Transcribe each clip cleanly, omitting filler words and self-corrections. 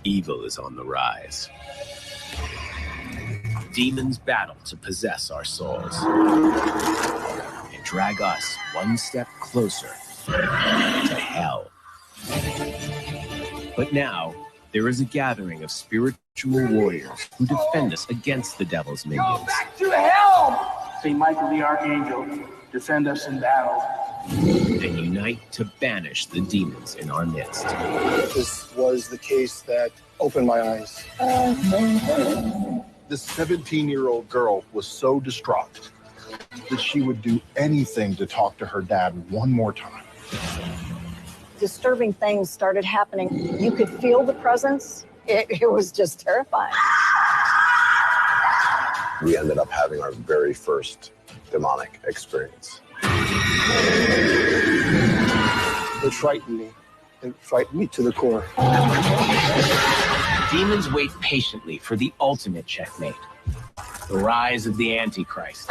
Evil is on the rise. Demons battle to possess our souls and drag us one step closer to hell. But now, there is a gathering of spiritual warriors who defend us against the devil's minions. Go back to hell! St. Michael the Archangel, defend us in battle. And unite to banish the demons in our midst. This was the case that opened my eyes. This 17-year-old girl was so distraught that she would do anything to talk to her dad one more time. Disturbing things started happening. You could feel the presence. It was just terrifying. We ended up having our very first demonic experience. It frightened me. It frightened me to the core. Demons wait patiently for the ultimate checkmate, the rise of the Antichrist,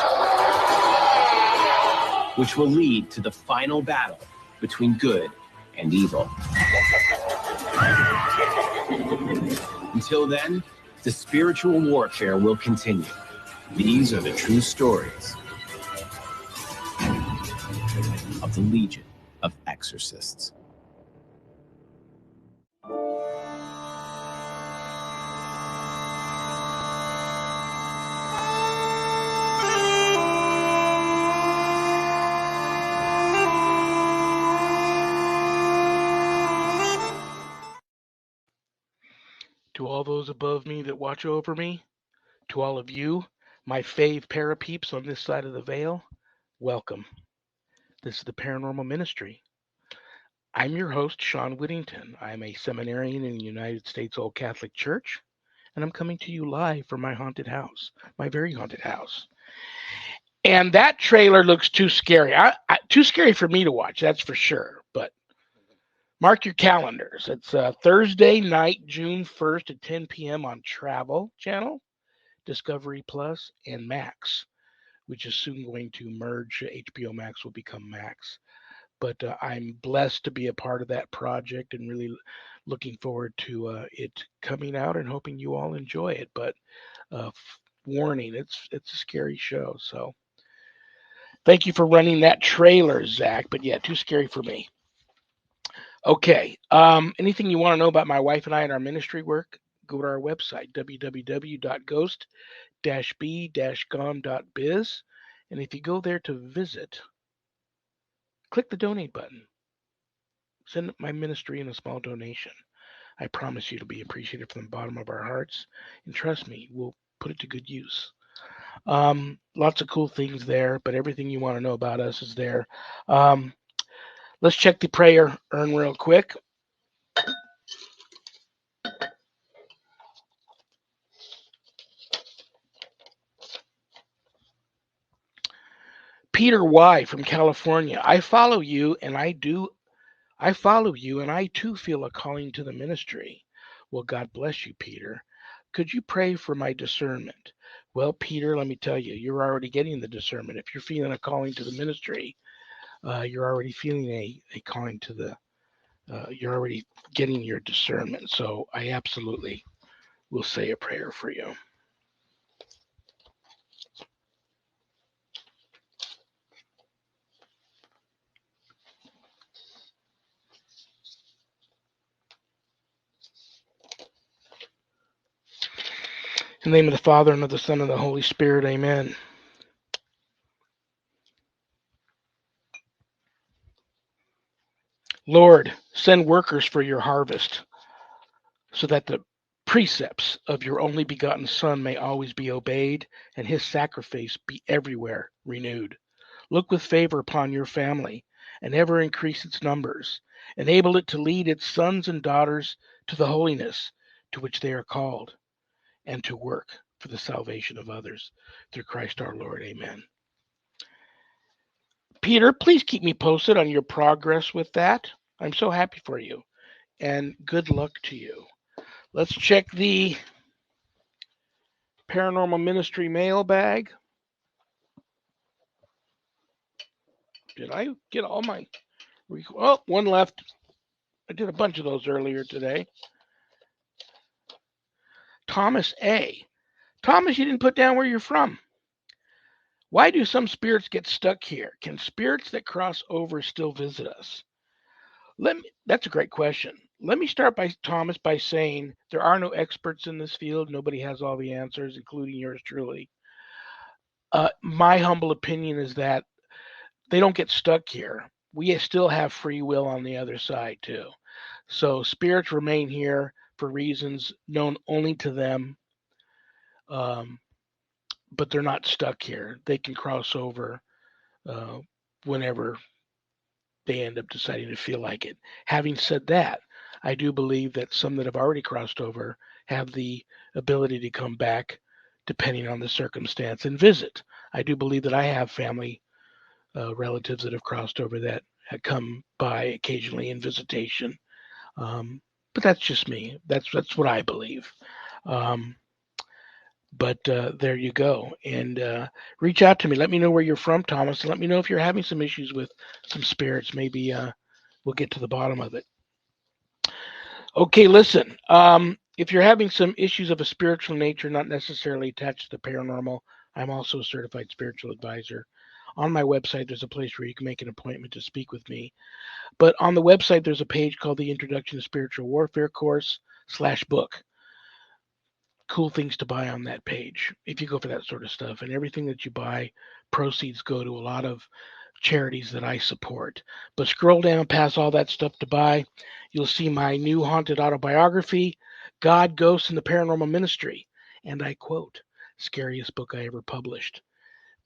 which will lead to the final battle between good and evil. Until then, the spiritual warfare will continue. These are the true stories of the Legion of Exorcists. To all those above me that watch over me, to all of you, my fave parapeeps on this side of the veil, welcome. This is the Paranormal Ministry. I'm your host, Shawn Whittington. I'm a seminarian in the United States Old Catholic Church, and I'm coming to you live from my haunted house, my very haunted house. And that trailer looks too scary. Too scary for me to watch, that's for sure. But mark your calendars. It's Thursday night, June 1st at 10 p.m. on Travel Channel, Discovery Plus, and Max, which is soon going to merge. HBO Max will become Max. But I'm blessed to be a part of that project and really looking forward to it coming out and hoping you all enjoy it. But warning, it's a scary show. So thank you for running that trailer, Zach. But yeah, too scary for me. Okay. Anything you want to know about my wife and I and our ministry work, go to our website, www.ghost-b-gone.biz. And if you go there to visit, click the donate button. Send my ministry in a small donation. I promise you it'll be appreciated from the bottom of our hearts. And trust me, we'll put it to good use. Lots of cool things there, but everything you want to know about us is there. Let's check the prayer urn real quick. Peter Y. from California. I follow you, and I too feel a calling to the ministry. Well, God bless you, Peter. Could you pray for my discernment? Well, Peter, let me tell you, you're already getting the discernment. If you're feeling a calling to the ministry, you're already feeling a calling to the, you're already getting your discernment. So I absolutely will say a prayer for you. In the name of the Father, and of the Son, and of the Holy Spirit, amen. Lord, send workers for your harvest, so that the precepts of your only begotten Son may always be obeyed, and his sacrifice be everywhere renewed. Look with favor upon your family, and ever increase its numbers. Enable it to lead its sons and daughters to the holiness to which they are called, and to work for the salvation of others. Through Christ our Lord, amen. Peter, please keep me posted on your progress with that. I'm so happy for you, and good luck to you. Let's check the Paranormal Ministry mailbag. Did I get all my... Oh, one left. I did a bunch of those earlier today. Thomas A. Thomas, you didn't put down where you're from. Why do some spirits get stuck here? Can spirits that cross over still visit us? That's a great question. Let me start by Thomas by saying there are no experts in this field. Nobody has all the answers, including yours truly. My humble opinion is that they don't get stuck here. We still have free will on the other side too. So spirits remain here for reasons known only to them, but they're not stuck here. They can cross over whenever they end up deciding to feel like it. Having said that, I do believe that some that have already crossed over have the ability to come back depending on the circumstance and visit. I do believe that I have family relatives that have crossed over that have come by occasionally in visitation. But that's just me. That's what I believe. But there you go. And reach out to me. Let me know where you're from, Thomas. And let me know if you're having some issues with some spirits. Maybe we'll get to the bottom of it. Okay, listen. If you're having some issues of a spiritual nature, not necessarily attached to the paranormal, I'm also a certified spiritual advisor. On my website, there's a place where you can make an appointment to speak with me. But on the website, there's a page called the Introduction to Spiritual Warfare Course /book. Cool things to buy on that page if you go for that sort of stuff. And everything that you buy, proceeds go to a lot of charities that I support. But scroll down past all that stuff to buy. You'll see my new haunted autobiography, God, Ghosts, and the Paranormal Ministry. And I quote, scariest book I ever published.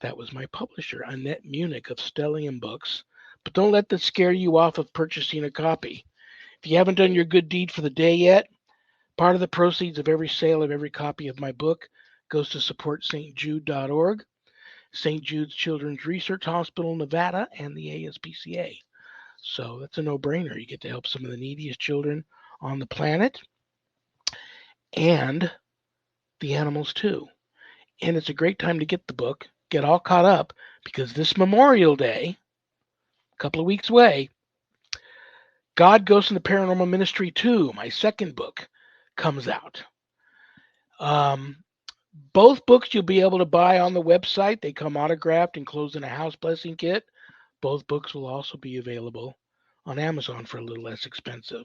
That was my publisher, Annette Munich of Stellium Books. But don't let that scare you off of purchasing a copy. If you haven't done your good deed for the day yet, part of the proceeds of every sale of every copy of my book goes to support stjude.org, St. Jude's Children's Research Hospital, Nevada, and the ASPCA. So that's a no-brainer. You get to help some of the neediest children on the planet and the animals too. And it's a great time to get the book, get all caught up, because this Memorial Day, a couple of weeks away, God, Ghosts, and the Paranormal Ministry 2, my second book, comes out. Both books you'll be able to buy on the website. They come autographed, enclosed in a house blessing kit. Both books will also be available on Amazon for a little less expensive.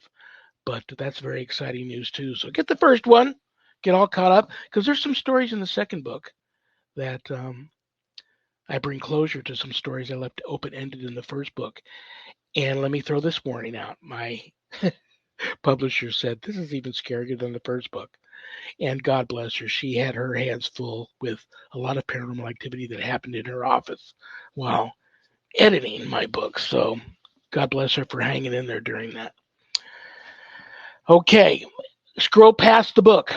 But that's very exciting news too. So get the first one, get all caught up, because there's some stories in the second book that I bring closure to some stories I left open-ended in the first book. And let me throw this warning out. My publisher said, this is even scarier than the first book. And God bless her, she had her hands full with a lot of paranormal activity that happened in her office while editing my book. So God bless her for hanging in there during that. Okay, scroll past the book.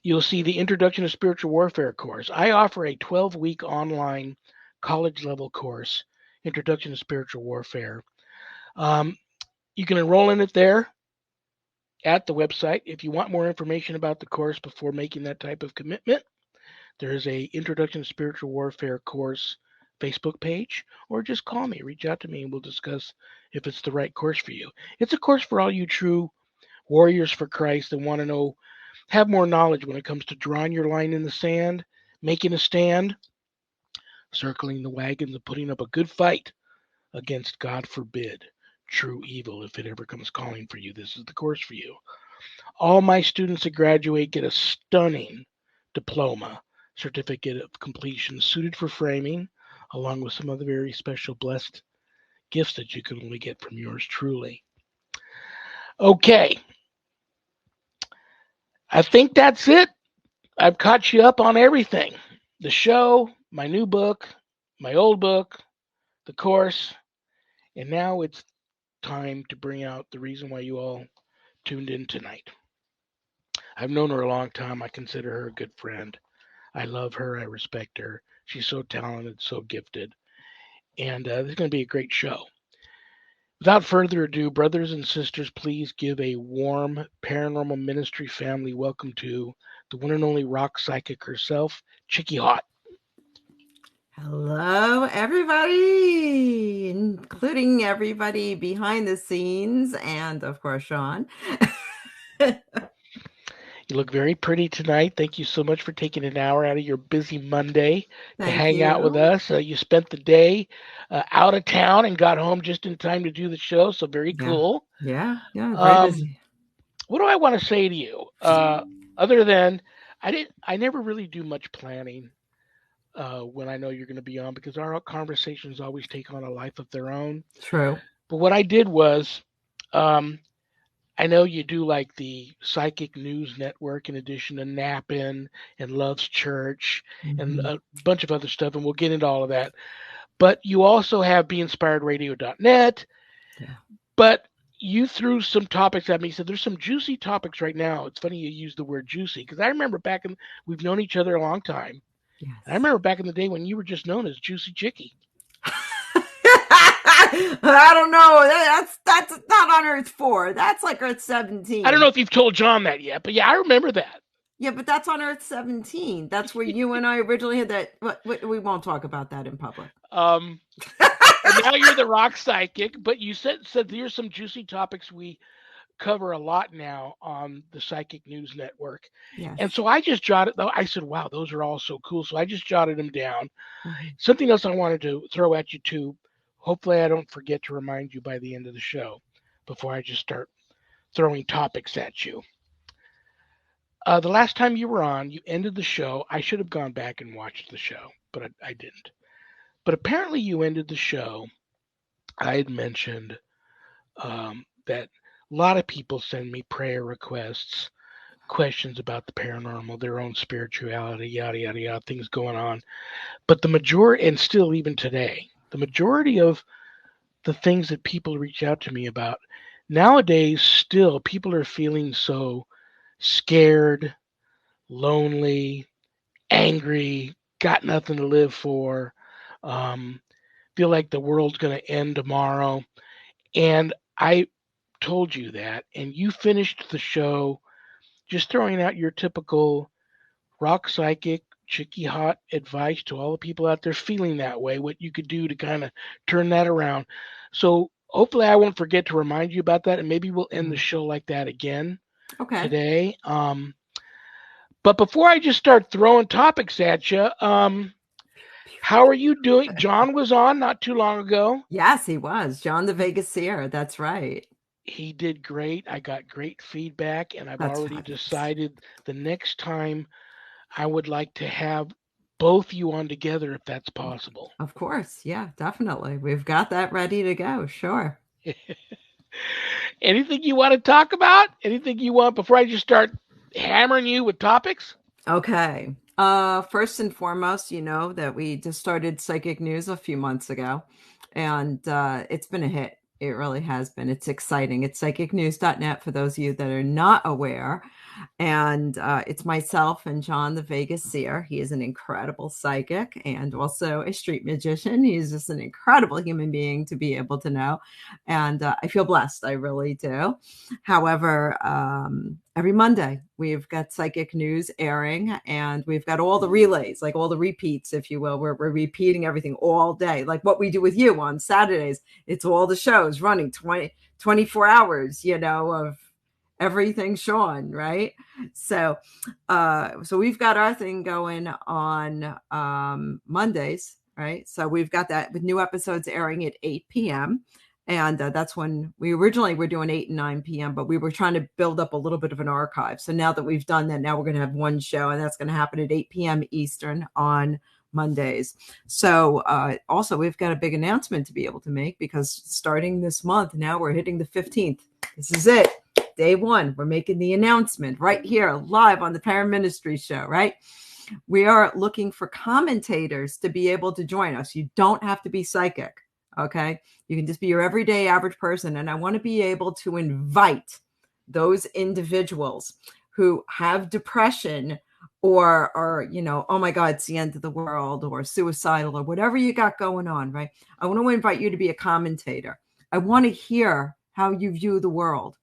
You'll see the Introduction to Spiritual Warfare course. I offer a 12-week online college-level course, Introduction to Spiritual Warfare. You can enroll in it there at the website. If you want more information about the course before making that type of commitment, there is a Introduction to Spiritual Warfare course Facebook page, or just call me, reach out to me, and we'll discuss if it's the right course for you. It's a course for all you true warriors for Christ that want to know, have more knowledge when it comes to drawing your line in the sand, making a stand, circling the wagons, and putting up a good fight against, God forbid, true evil. If it ever comes calling for you, this is the course for you. All my students that graduate get a stunning diploma, certificate of completion suited for framing, along with some other very special blessed gifts that you can only get from yours truly. Okay. I think that's it. I've caught you up on everything. The show, my new book, my old book, the course, and now it's time to bring out the reason why you all tuned in tonight. I've known her a long time. I consider her a good friend. I love her. I respect her. She's so talented, so gifted. And this is going to be a great show. Without further ado, brothers and sisters, please give a warm Paranormal Ministry family welcome to the one and only rock psychic herself, Chicky Hot. Hello, everybody, including everybody behind the scenes and, of course, Shawn. You look very pretty tonight. Thank you so much for taking an hour out of your busy Monday to Thank hang out with you. us. You spent the day out of town and got home just in time to do the show, so very Yeah. cool. Yeah. Very Um, busy. what do I want to say to you? Other than I never really do much planning when I know you're going to be on because our conversations always take on a life of their own. True. But what I did was, um, I know you do like the Psychic News Network in addition to Nappin and Love's Church and Mhm. a bunch of other stuff, and we'll get into all of that. But you also have BeInspiredRadio.net. Yeah. But you threw some topics at me. Said there's some juicy topics right now. It's funny you use the word juicy because I remember we've known each other a long time. Yes. And I remember back in the day when you were just known as Juicy Chicky. I don't know. That's not on Earth 4. That's like Earth 17. I don't know if you've told John that yet, but yeah, I remember that. Yeah, but that's on Earth 17. That's where you and I originally had that. We won't talk about that in public. And now you're the rock psychic, but you said there's some juicy topics we cover a lot now on the Psychic News Network. Yes. And so I just jotted, though I said, wow, those are all so cool. So I just jotted them down. Mm-hmm. Something else I wanted to throw at you too. Hopefully I don't forget to remind you by the end of the show before I just start throwing topics at you. The last time you were on, you ended the show. I should have gone back and watched the show, but I didn't. But apparently you ended the show. I had mentioned that a lot of people send me prayer requests, questions about the paranormal, their own spirituality, yada, yada, yada, things going on. But the majority, and still even today, the majority of the things that people reach out to me about nowadays, still people are feeling so scared, lonely, angry, got nothing to live for, um, feel like the world's going to end tomorrow. And I told you that, and you finished the show just throwing out your typical rock psychic, chicky hot advice to all the people out there feeling that way, what you could do to kind of turn that around. So hopefully I won't forget to remind you about that, and maybe we'll end the show like that again today. But before I just start throwing topics at you, how are you doing? John was on not too long ago. Yes, he was. John the Vegas Seer. That's right. He did great. I got great feedback, and I've already decided the next time I would like to have both you on together if that's possible. Of course. Yeah, definitely. We've got that ready to go. Sure. Anything you want to talk about? Anything you want before I just start hammering you with topics? Okay. First and foremost, you know that we just started Psychic News a few months ago, and it's been a hit. It really has been. It's exciting. It's psychicnews.net for those of you that are not aware. And it's myself and John the Vegas Seer. He is an incredible psychic and also a street magician. He's just an incredible human being to be able to know. And I feel blessed. I really do. However, every Monday, we've got Psychic News airing, and we've got all the relays, like all the repeats, if you will. We're repeating everything all day, like what we do with you on Saturdays. It's all the shows running 24 hours, you know, of everything Shawn, right? So we've got our thing going on Mondays, right? So we've got that with new episodes airing at 8 p.m. And that's when we originally were doing 8 and 9 p.m., but we were trying to build up a little bit of an archive. So now that we've done that, now we're going to have one show, and that's going to happen at 8 p.m. Eastern on Mondays. So also, we've got a big announcement to be able to make, because starting this month, now we're hitting the 15th. This is it. Day one. We're making the announcement right here live on the Paraministry Show, right? We are looking for commentators to be able to join us. You don't have to be psychic. Okay. You can just be your everyday average person. And I want to be able to invite those individuals who have depression or, you know, oh my God, it's the end of the world, or suicidal, or whatever you got going on, right? I want to invite you to be a commentator. I want to hear how you view the world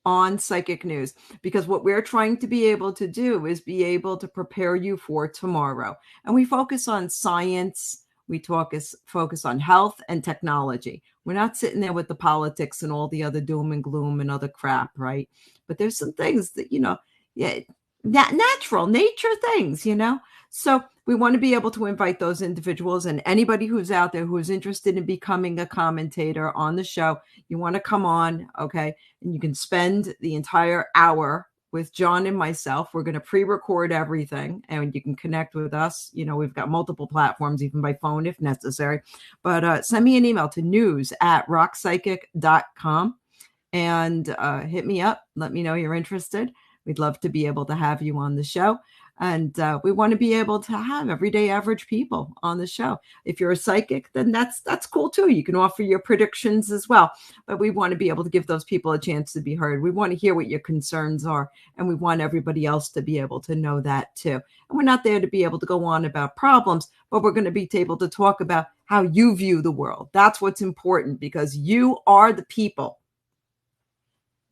on Psychic News, because what we're trying to be able to do is be able to prepare you for tomorrow. And we focus on science. We focus on health and technology. We're not sitting there with the politics and all the other doom and gloom and other crap, right? But there's some things that, you know, yeah, natural nature things, So we want to be able to invite those individuals, and anybody who's out there who is interested in becoming a commentator on the show, you want to come on, okay? And you can spend the entire hour with John and myself. We're going to pre-record everything, and you can connect with us. We've got multiple platforms, even by phone if necessary. But send me an email to news@rockpsychic.com and hit me up. Let me know you're interested. We'd love to be able to have you on the show. And we want to be able to have everyday average people on the show. If you're a psychic, then that's cool too. You can offer your predictions as well. But we want to be able to give those people a chance to be heard. We want to hear what your concerns are. And we want everybody else to be able to know that too. And we're not there to be able to go on about problems, but we're going to be able to talk about how you view the world. That's what's important, because you are the people.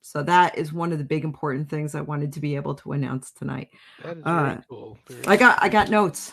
So that is one of the big important things I wanted to be able to announce tonight. That is very cool. I got notes.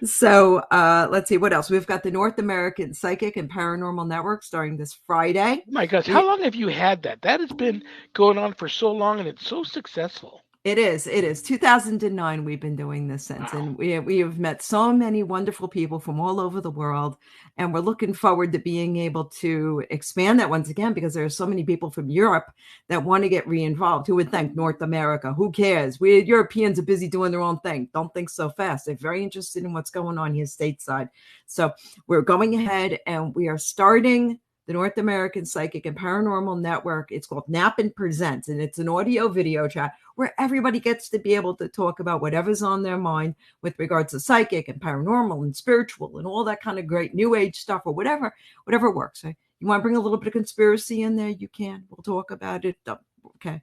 So let's see what else. We've got the North American Psychic and Paranormal Network starting this Friday. Oh my gosh, how long have you had that? That has been going on for so long, and it's so successful. It is. 2009 we've been doing this since. Wow. And we have met so many wonderful people from all over the world. And we're looking forward to being able to expand that once again, because there are so many people from Europe that want to get re-involved. Who would think North America? Who cares? We Europeans are busy doing their own thing. Don't think so fast. They're very interested in what's going on here stateside. So we're going ahead and we are starting the North American Psychic and Paranormal Network. It's called Nappin Presents, and it's an audio video chat where everybody gets to be able to talk about whatever's on their mind with regards to psychic and paranormal and spiritual and all that kind of great new age stuff, or whatever works. Right? You want to bring a little bit of conspiracy in there? You can. We'll talk about it. Okay.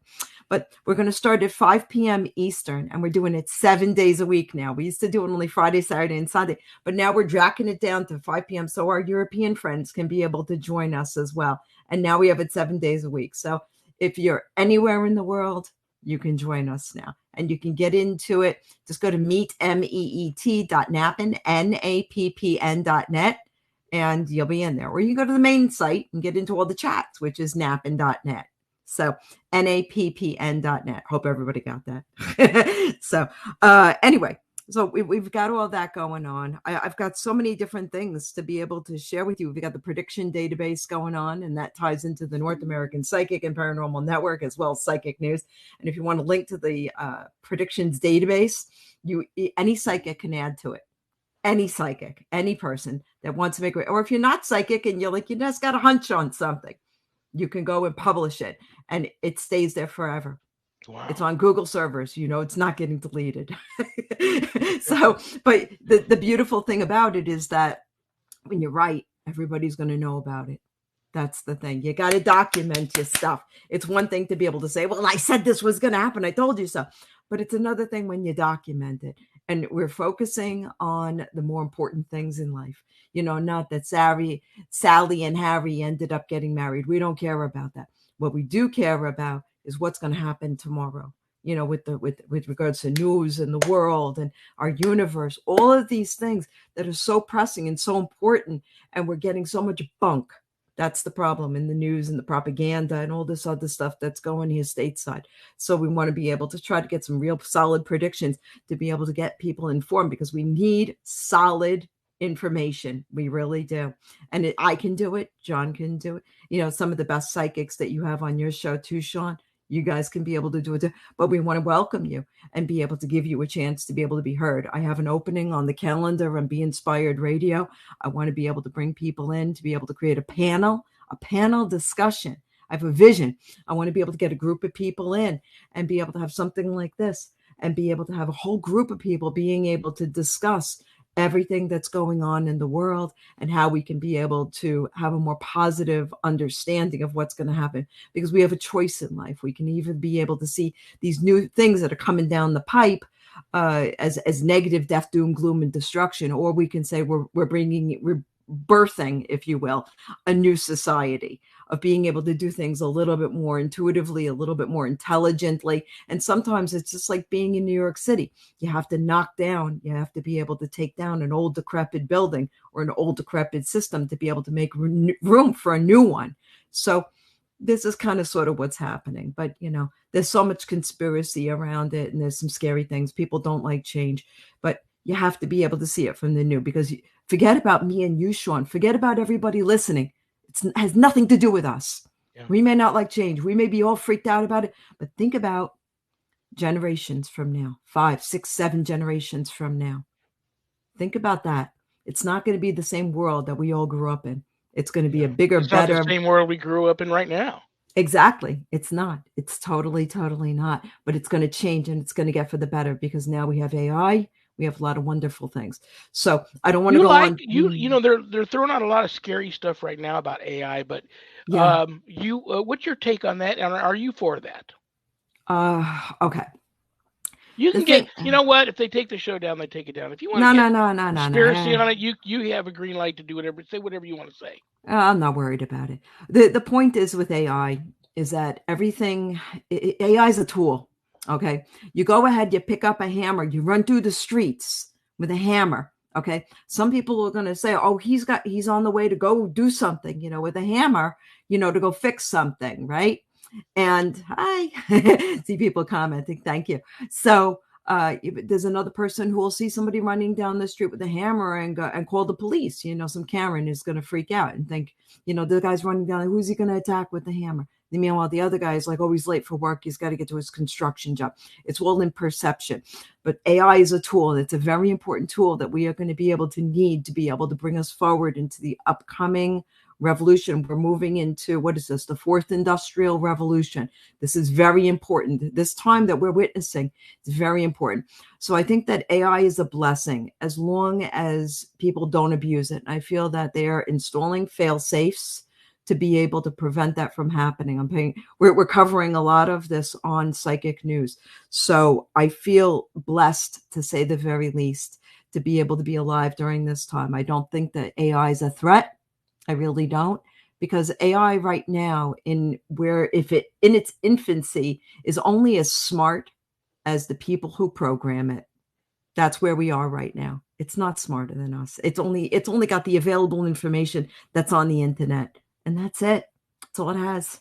But we're going to start at 5 p.m. Eastern, and we're doing it 7 days a week now. We used to do it only Friday, Saturday, and Sunday, but now we're jacking it down to 5 p.m. so our European friends can be able to join us as well. And now we have it 7 days a week. So if you're anywhere in the world, you can join us now, and you can get into it. Just go to meet.nappin, nappn.net, and you'll be in there. Or you can go to the main site and get into all the chats, which is nappin.net. So nappn.net. Hope everybody got that. So anyway, so we've got all that going on. I've got so many different things to be able to share with you. We've got the prediction database going on, and that ties into the North American Psychic and Paranormal Network, as well as Psychic News. And if you want to link to the predictions database, any psychic can add to it. Any psychic, any person that wants to make it. Or if you're not psychic and you're like, you just got a hunch on something, you can go and publish it, and it stays there forever. Wow. It's on Google servers. It's not getting deleted. So, but the beautiful thing about it is that when you write, everybody's going to know about it. That's the thing. You got to document your stuff. It's one thing to be able to say, well, I said this was going to happen. I told you so. But it's another thing when you document it. And we're focusing on the more important things in life. Not that Sally and Harry ended up getting married. We don't care about that. What we do care about is what's going to happen tomorrow, with regards to news and the world and our universe, all of these things that are so pressing and so important. And we're getting so much bunk. That's the problem in the news and the propaganda and all this other stuff that's going here stateside. So we want to be able to try to get some real solid predictions to be able to get people informed, because we need solid information. We really do. And I can do it. John can do it. Some of the best psychics that you have on your show too, Shawn, you guys can be able to do it too. But we want to welcome you and be able to give you a chance to be able to be heard. I have an opening on the calendar on Be Inspired Radio. I want to be able to bring people in to be able to create a panel discussion. I have a vision. I want to be able to get a group of people in and be able to have something like this, and be able to have a whole group of people being able to discuss everything that's going on in the world and how we can be able to have a more positive understanding of what's going to happen, because we have a choice in life. We can even be able to see these new things that are coming down the pipe as negative death, doom, gloom, and destruction, or we can say we're birthing, if you will, a new society of being able to do things a little bit more intuitively, a little bit more intelligently. And sometimes it's just like being in New York City. You have to knock down, you have to be able to take down an old decrepit building or an old decrepit system to be able to make room for a new one. So this is kind of sort of what's happening. But, there's so much conspiracy around it, and there's some scary things. People don't like change, but you have to be able to see it from the new, because forget about me and you, Shawn. Forget about everybody listening. It has nothing to do with us. Yeah. We may not like change. We may be all freaked out about it, but think about generations from now, 5, 6, 7 generations from now. Think about that. It's not going to be the same world that we all grew up in. It's going to be a bigger, It's better. not the same world we grew up in right now. Exactly. It's not. It's totally, totally not. But it's going to change, and it's going to get for the better, because now we have AI. We have a lot of wonderful things. So I don't want to go on. They're throwing out a lot of scary stuff right now about AI, but Yeah. what's your take on that? And are you for that? Okay. You can get, you know what? If they take the show down, they take it down. If you want to no. conspiracy on it, you have a green light to do whatever, say whatever you want to say. I'm not worried about it. The point is with AI is that everything, AI is a tool. Okay. You go ahead, you pick up a hammer, you run through the streets with a hammer. Okay. Some people are going to say, oh, he's on the way to go do something, with a hammer, to go fix something. Right. And hi, see people commenting. Thank you. So there's another person who will see somebody running down the street with a hammer and go and call the police. Some Karen is going to freak out and think, the guy's running down. Who's he going to attack with the hammer? Meanwhile, the other guy is like, oh, he's late for work. He's got to get to his construction job. It's all in perception. But AI is a tool. It's a very important tool that we are going to be able to need to be able to bring us forward into the upcoming revolution. We're moving into, what is this? The 4th industrial revolution. This is very important. This time that we're witnessing is very important. So I think that AI is a blessing as long as people don't abuse it. I feel that they are installing fail safes to be able to prevent that from happening. We're covering a lot of this on Psychic News. So I feel blessed, to say the very least, to be able to be alive during this time. I don't think that AI is a threat. I really don't, because AI right now, in its infancy, is only as smart as the people who program it. That's where we are right now. It's not smarter than us. It's only got the available information that's on the internet, and that's it. That's all it has.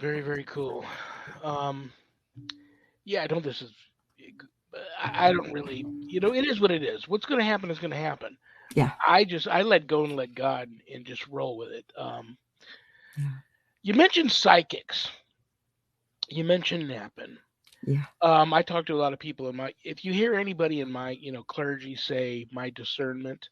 Very, very cool. Yeah, I don't. This is. I don't really. It is what it is. What's going to happen is going to happen. Yeah. I let go and let God and just roll with it. You mentioned psychics. You mentioned napping. Yeah. I talk to a lot of people if you hear anybody in my, clergy say my discernment,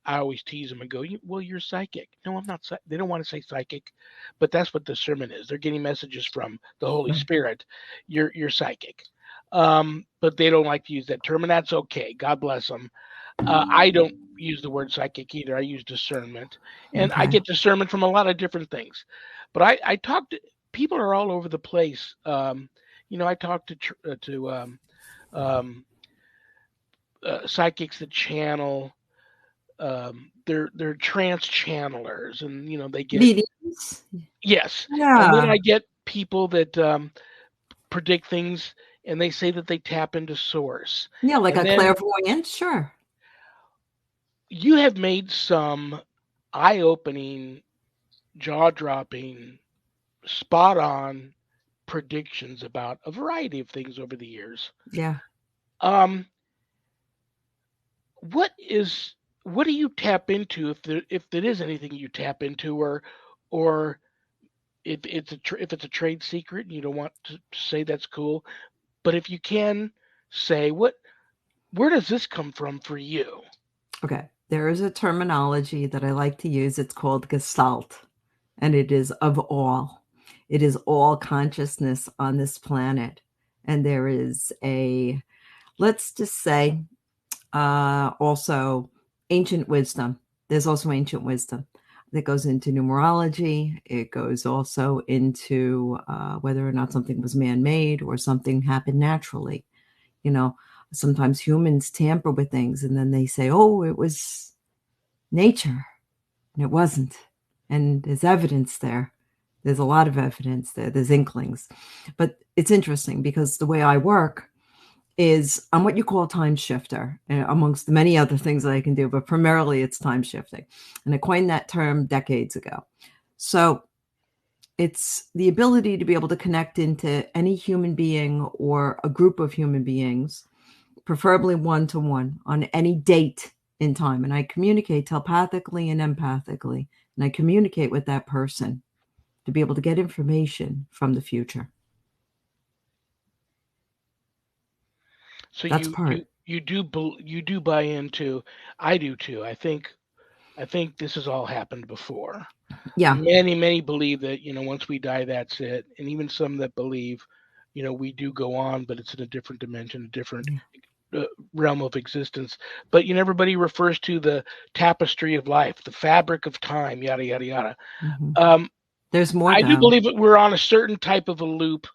I always tease them and go, well, you're psychic. No, I'm not. They don't want to say psychic, but that's what discernment is. They're getting messages from the Holy Spirit. You're psychic. But they don't like to use that term, and that's okay. God bless them. I don't use the word psychic either. I use discernment, and I get discernment from a lot of different things. But I talk to people are all over the place. I talk to psychics that channel. They're trance channelers, and they get meetings. Yes, Yeah. And then I get people that predict things, and they say that they tap into source. Yeah, like a clairvoyant. Sure. You have made some eye-opening, jaw-dropping, spot-on predictions about a variety of things over the years. Yeah. What do you tap into if there is anything you tap into, or if it's a trade secret and you don't want to say, that's cool, but if you can say where does this come from for you? Okay. There is a terminology that I like to use. It's called Gestalt, and it is of all. It is all consciousness on this planet. And there is let's just say, also ancient wisdom. There's also ancient wisdom that goes into numerology. It goes also into whether or not something was man-made or something happened naturally. Sometimes humans tamper with things and then they say, oh, it was nature, and it wasn't. And there's evidence there. There's a lot of evidence there. There's inklings. But it's interesting because the way I work is I'm what you call a time shifter, amongst the many other things that I can do, but primarily it's time shifting. And I coined that term decades ago. So it's the ability to be able to connect into any human being or a group of human beings, preferably one-to-one on any date in time. And I communicate telepathically and empathically, and I communicate with that person to be able to get information from the future. So That's you do buy into. I do too. I think this has all happened before. Yeah. Many believe that, once we die, that's it. And even some that believe, we do go on, but it's in a different dimension, a different realm of existence. But everybody refers to the tapestry of life, the fabric of time, yada yada yada. Mm-hmm. There's more. I do believe that we're on a certain type of a loop,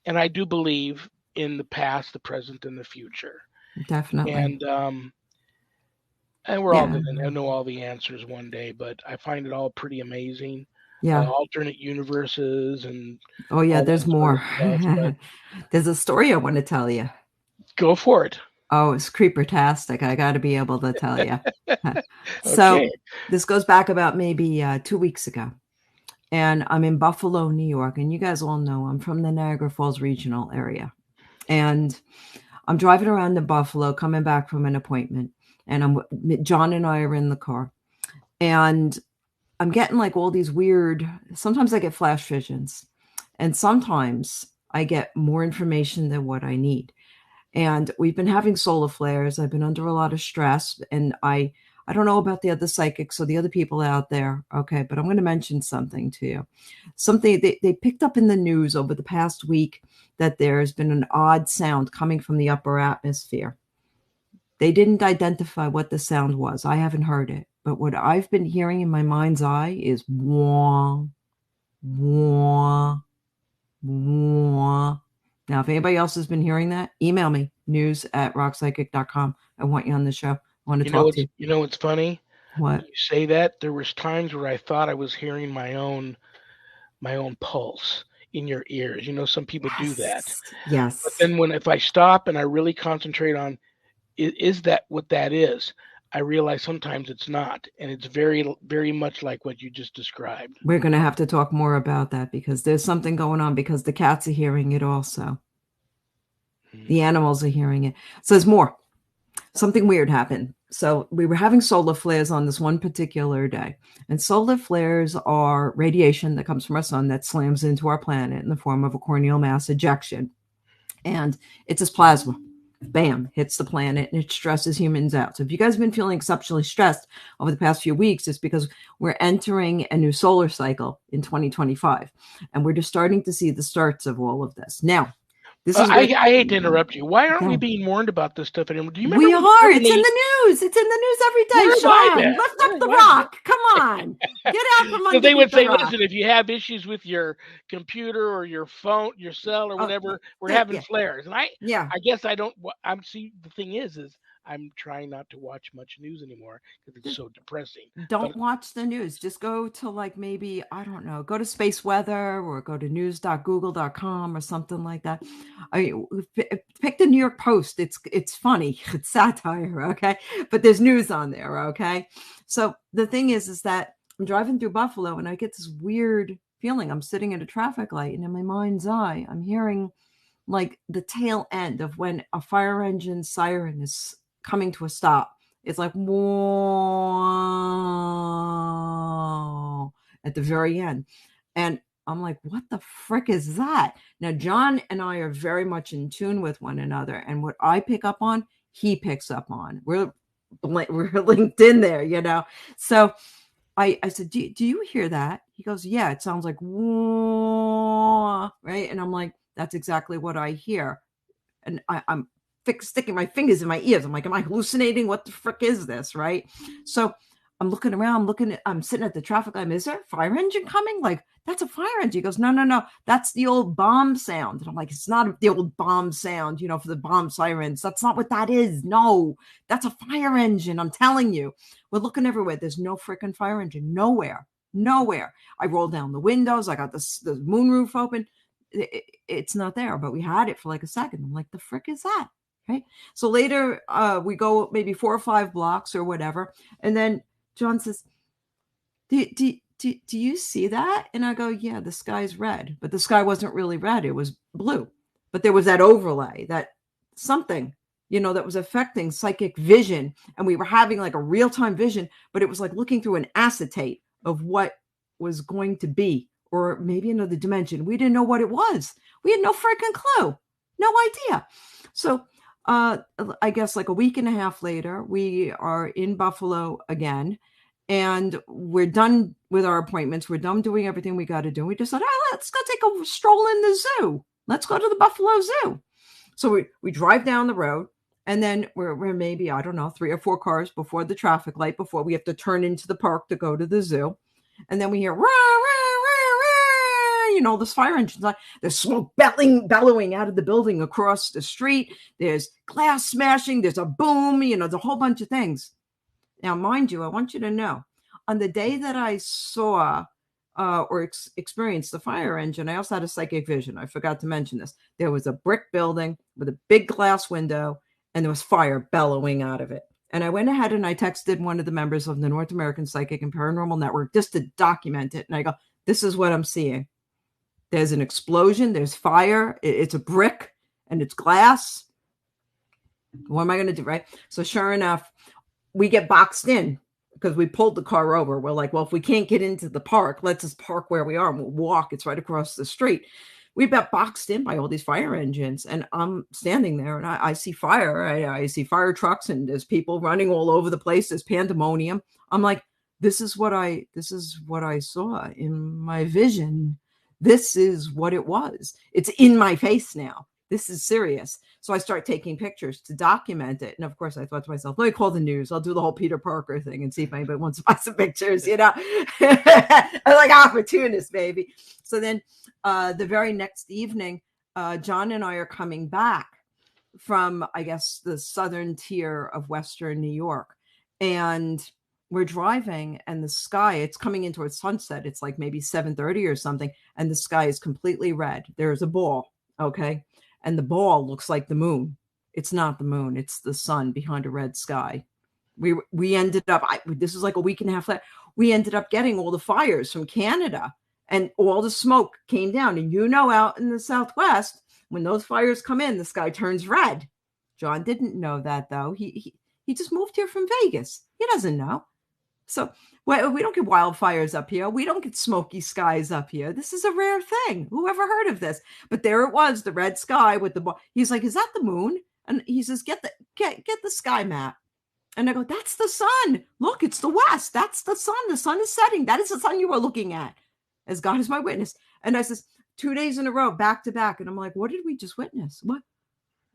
and I do believe in the past, the present, and the future. Definitely. And we're all going to know all the answers one day, but I find it all pretty amazing. Yeah. Alternate universes and there's more. Stuff, there's a story I want to tell you. Go for it. Oh, it's creeper-tastic. I got to be able to tell you. So this goes back about maybe 2 weeks ago. And I'm in Buffalo, New York. And you guys all know I'm from the Niagara Falls regional area. And I'm driving around to Buffalo, coming back from an appointment. And John and I are in the car. And I'm getting like all these weird, sometimes I get flash visions. And sometimes I get more information than what I need. And we've been having solar flares. I've been under a lot of stress. And I don't know about the other psychics or the other people out there. Okay. But I'm going to mention something to you. Something they picked up in the news over the past week that there's been an odd sound coming from the upper atmosphere. They didn't identify what the sound was. I haven't heard it. But what I've been hearing in my mind's eye is wah, wah, wah. Now, if anybody else has been hearing that, email me, news@rockpsychic.com. I want you on the show. I want to talk to you. You know what's funny? What? You say that, there was times where I thought I was hearing my own pulse in your ears. Some people do that. Yes. But then if I stop and I really concentrate on, is that what that is? I realize sometimes it's not. And it's very, very much like what you just described. We're going to have to talk more about that because there's something going on because the cats are hearing it also. The animals are hearing it. So there's more. Something weird happened. So we were having solar flares on this one particular day. And solar flares are radiation that comes from our sun that slams into our planet in the form of a corneal mass ejection. And it's this plasma. Bam, hits the planet and it stresses humans out. So if you guys have been feeling exceptionally stressed over the past few weeks, it's because we're entering a new solar cycle in 2025. And we're just starting to see the starts of all of this. Now, this is I hate to interrupt you. Why aren't we being warned about this stuff anymore? Do you remember? We are. It's in the news. It's in the news every day. Shawn, lift up the rock. Come on. Get out from underneath they would say, the rock. listen, if you have issues with your computer or your phone, your cell or whatever, we're having flares. And I guess I don't. See, the thing is I'm trying not to watch much news anymore because it's so depressing. Don't watch the news. Just go to maybe, I don't know, go to Space Weather or go to news.google.com or something like that. Pick the New York Post. It's funny. It's satire, okay? But there's news on there, okay? So the thing is that I'm driving through Buffalo and I get this weird feeling. I'm sitting at a traffic light and in my mind's eye, I'm hearing like the tail end of when a fire engine siren is coming to a stop. It's like, whoa, at the very end. And I'm like, what the frick is that? Now, John and I are very much in tune with one another. And what I pick up on, he picks up on. We're linked in there, So I said, do you hear that? He goes, yeah, it sounds like, whoa, right? And I'm like, that's exactly what I hear. And I'm sticking my fingers in my ears. I'm like, am I hallucinating? What the frick is this? Right. So I'm looking around, I'm sitting at the traffic light. Is there a fire engine coming? Like, that's a fire engine. He goes, no. That's the old bomb sound. And I'm like, it's not the old bomb sound, for the bomb sirens. That's not what that is. No, that's a fire engine. I'm telling you, we're looking everywhere. There's no freaking fire engine. Nowhere. I rolled down the windows. I got the moonroof open. It's not there, but we had it for like a second. I'm like, the frick is that? Okay. So later we go maybe 4 or 5 blocks or whatever. And then John says, do do you see that? And I go, yeah, the sky's red, but the sky wasn't really red. It was blue, but there was that overlay, that something, that was affecting psychic vision. And we were having like a real-time vision, but it was like looking through an acetate of what was going to be, or maybe another dimension. We didn't know what it was. We had no freaking clue. No idea. So I guess like a week and a half later, we are in Buffalo again. And we're done with our appointments. We're done doing everything we got to do. We decided, let's go take a stroll in the zoo. Let's go to the Buffalo Zoo. So we drive down the road, and then we're maybe, I don't know, 3 or 4 cars before the traffic light, before we have to turn into the park to go to the zoo. And then we hear, rah, rah, rah, rah, this fire engines. There's smoke bellowing out of the building across the street. There's glass smashing. There's a boom. There's a whole bunch of things. Now, mind you, I want you to know, on the day that I saw or experienced the fire engine, I also had a psychic vision. I forgot to mention this. There was a brick building with a big glass window, and there was fire bellowing out of it. And I went ahead and I texted one of the members of the North American Psychic and Paranormal Network just to document it. And I go, this is what I'm seeing. There's an explosion. There's fire. It's a brick and it's glass. What am I going to do, right? So sure enough, we get boxed in because we pulled the car over. We're like, well, if we can't get into the park, let's just park where we are and we'll walk. It's right across the street. We got boxed in by all these fire engines, and I'm standing there and I see fire. I see fire trucks, and there's people running all over the place. There's pandemonium. I'm like, this is what I saw in my vision. This is what it was. It's in my face now. This is serious. So I start taking pictures to document it. And of course, I thought to myself, let me call the news. I'll do the whole Peter Parker thing and see if anybody wants to buy some pictures, I'm like opportunist, baby. So then the very next evening, John and I are coming back from, I guess, the southern tier of Western New York. And we're driving, and the sky, it's coming into its sunset. It's like maybe 7:30 or something. And the sky is completely red. There's a ball. Okay. And the ball looks like the moon. It's not the moon. It's the sun behind a red sky. We ended up, this is like a week and a half later, we ended up getting all the fires from Canada, and all the smoke came down. And out in the Southwest, when those fires come in, the sky turns red. John didn't know that, though. He just moved here from Vegas. He doesn't know. So we don't get wildfires up here. We don't get smoky skies up here. This is a rare thing. Who ever heard of this? But there it was, the red sky with the ball. He's like, is that the moon? And he says, get the sky map. And I go, that's the sun. Look, it's the west. That's the sun. The sun is setting. That is the sun you are looking at, as God is my witness. And I says, 2 days in a row, back to back. And I'm like, what did we just witness? What?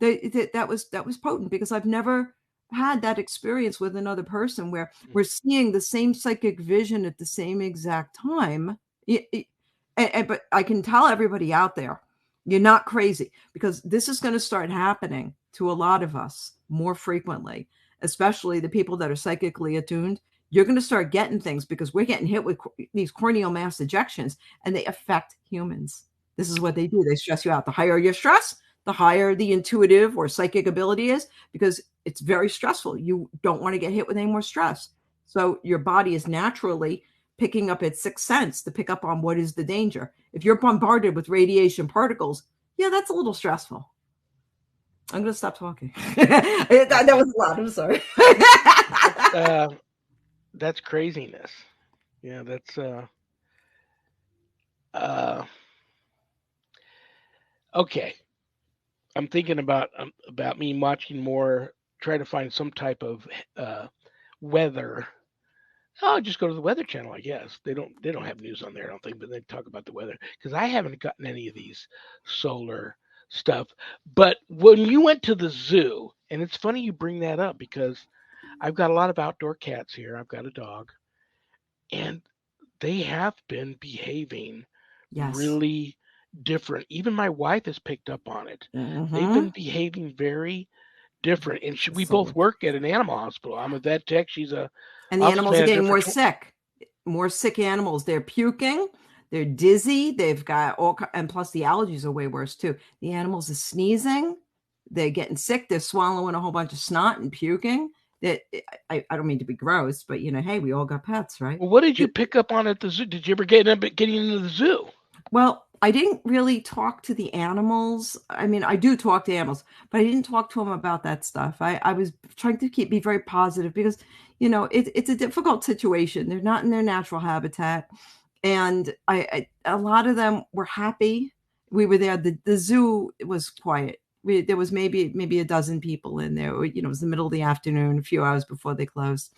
That was potent, because I've never had that experience with another person where we're seeing the same psychic vision at the same exact time. But I can tell everybody out there, you're not crazy, because this is going to start happening to a lot of us more frequently, especially the people that are psychically attuned. You're going to start getting things because we're getting hit with these corneal mass ejections, and they affect humans. This is what they do. They stress you out. The higher your stress, the higher the intuitive or psychic ability is, because it's very stressful. You don't want to get hit with any more stress. So your body is naturally picking up its sixth sense to pick up on what is the danger. If you're bombarded with radiation particles, yeah, that's a little stressful. I'm going to stop talking. that was a lot. I'm sorry. That's craziness. Yeah, that's okay. I'm thinking about me watching more, try to find some type of weather. I'll just go to the Weather Channel, I guess. They don't have news on there, I don't think, but they talk about the weather, because I haven't gotten any of these solar stuff. But when you went to the zoo, and it's funny you bring that up, because I've got a lot of outdoor cats here. I've got a dog, and they have been behaving really different. Even my wife has picked up on it. Mm-hmm. They've been behaving very different. And we both work at an animal hospital. I'm a vet tech. She's a And the animals are getting more sick animals. They're puking. They're dizzy. They've got and plus the allergies are way worse too. The animals are sneezing. They're getting sick. They're swallowing a whole bunch of snot and puking. I don't mean to be gross, but hey, we all got pets, right? Well, what did you pick up on at the zoo? Did you ever get getting into the zoo? Well, I didn't really talk to the animals. I mean, I do talk to animals, but I didn't talk to them about that stuff. I was trying to be very positive because, it's a difficult situation. They're not in their natural habitat. And a lot of them were happy. We were there. The zoo was quiet. There was maybe a dozen people in there. It was the middle of the afternoon, a few hours before they closed.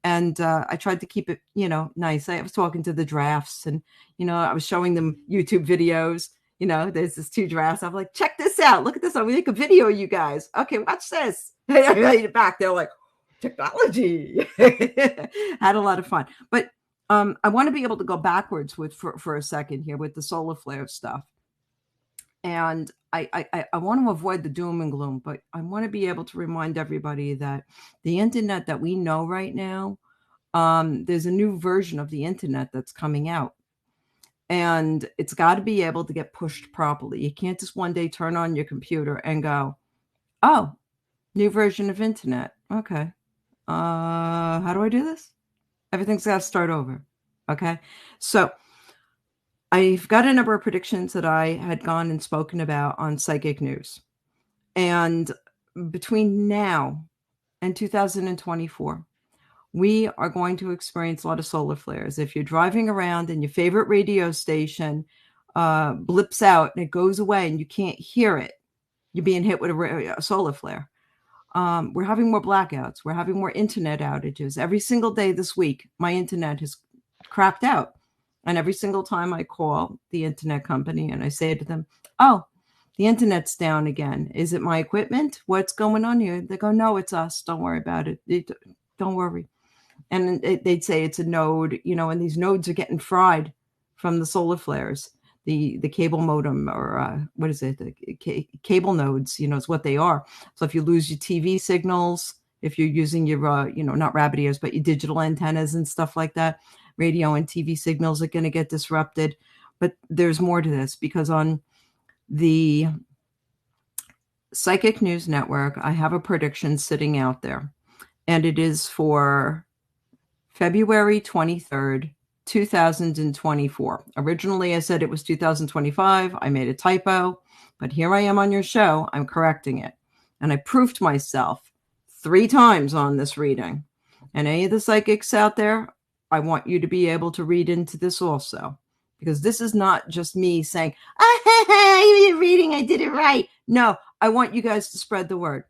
And I tried to keep it, nice. I was talking to the giraffes, and, I was showing them YouTube videos. There's this 2 giraffes. I'm like, check this out. Look at this. I'm going to make a video, you guys. Okay, watch this. I made it back. They're like, technology. Had a lot of fun. But I want to be able to go backwards for a second here with the solar flare stuff. And I want to avoid the doom and gloom, but I want to be able to remind everybody that the internet that we know right now, there's a new version of the internet that's coming out. And it's got to be able to get pushed properly. You can't just one day turn on your computer and go, oh, new version of internet. Okay. How do I do this? Everything's got to start over. Okay. So I've got a number of predictions that I had gone and spoken about on Psychic News. And between now and 2024, we are going to experience a lot of solar flares. If you're driving around and your favorite radio station blips out and it goes away and you can't hear it, you're being hit with a solar flare. We're having more blackouts. We're having more internet outages. Every single day this week, my internet has crapped out. And every single time I call the internet company and I say to them, oh, the internet's down again. Is it my equipment? What's going on here? They go, no, it's us. Don't worry about it. Don't worry. And they'd say it's a node, and these nodes are getting fried from the solar flares. The cable modem, or what is it? The cable nodes, is what they are. So if you lose your TV signals, if you're using your, not rabbit ears, but your digital antennas and stuff like that, radio and TV signals are going to get disrupted. But there's more to this, because on the Psychic News Network, I have a prediction sitting out there, and it is for February 23rd, 2024. Originally, I said it was 2025. I made a typo, but here I am on your show. I'm correcting it. And I proved myself 3 times on this reading. And any of the psychics out there, I want you to be able to read into this also, because this is not just me saying, you're reading, I did it right. No, I want you guys to spread the word.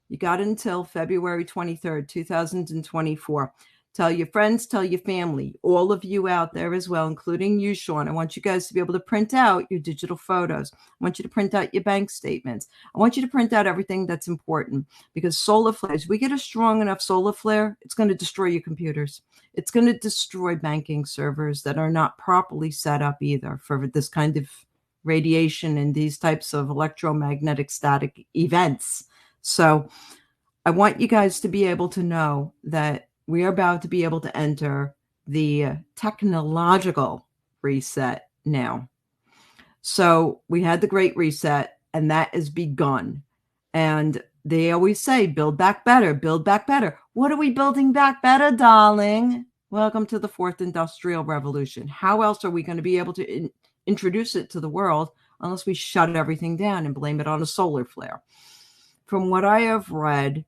You got until February 23rd, 2024. Tell your friends, tell your family, all of you out there as well, including you, Shawn. I want you guys to be able to print out your digital photos. I want you to print out your bank statements. I want you to print out everything that's important, because solar flares, we get a strong enough solar flare, it's going to destroy your computers. It's going to destroy banking servers that are not properly set up either for this kind of radiation and these types of electromagnetic static events. So I want you guys to be able to know that we are about to be able to enter the technological reset now. So we had the Great Reset, and that has begun. And they always say, build back better, build back better. What are we building back better, darling? Welcome to the 4th Industrial Revolution. How else are we going to be able to introduce it to the world unless we shut everything down and blame it on a solar flare? From what I have read,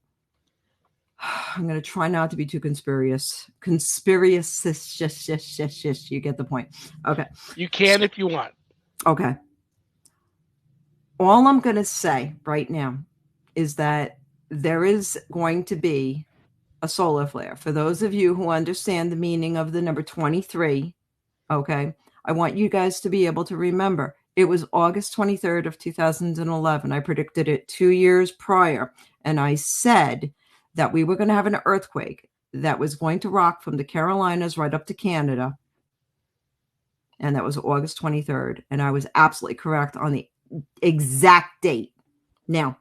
I'm going to try not to be too conspiracious. Yes, you get the point. Okay. You can if you want. Okay. All I'm going to say right now is that there is going to be a solar flare. For those of you who understand the meaning of the number 23, okay, I want you guys to be able to remember it was August 23rd of 2011. I predicted it 2 years prior, and I said that we were going to have an earthquake that was going to rock from the Carolinas right up to Canada. And that was August 23rd. And I was absolutely correct on the exact date. Now,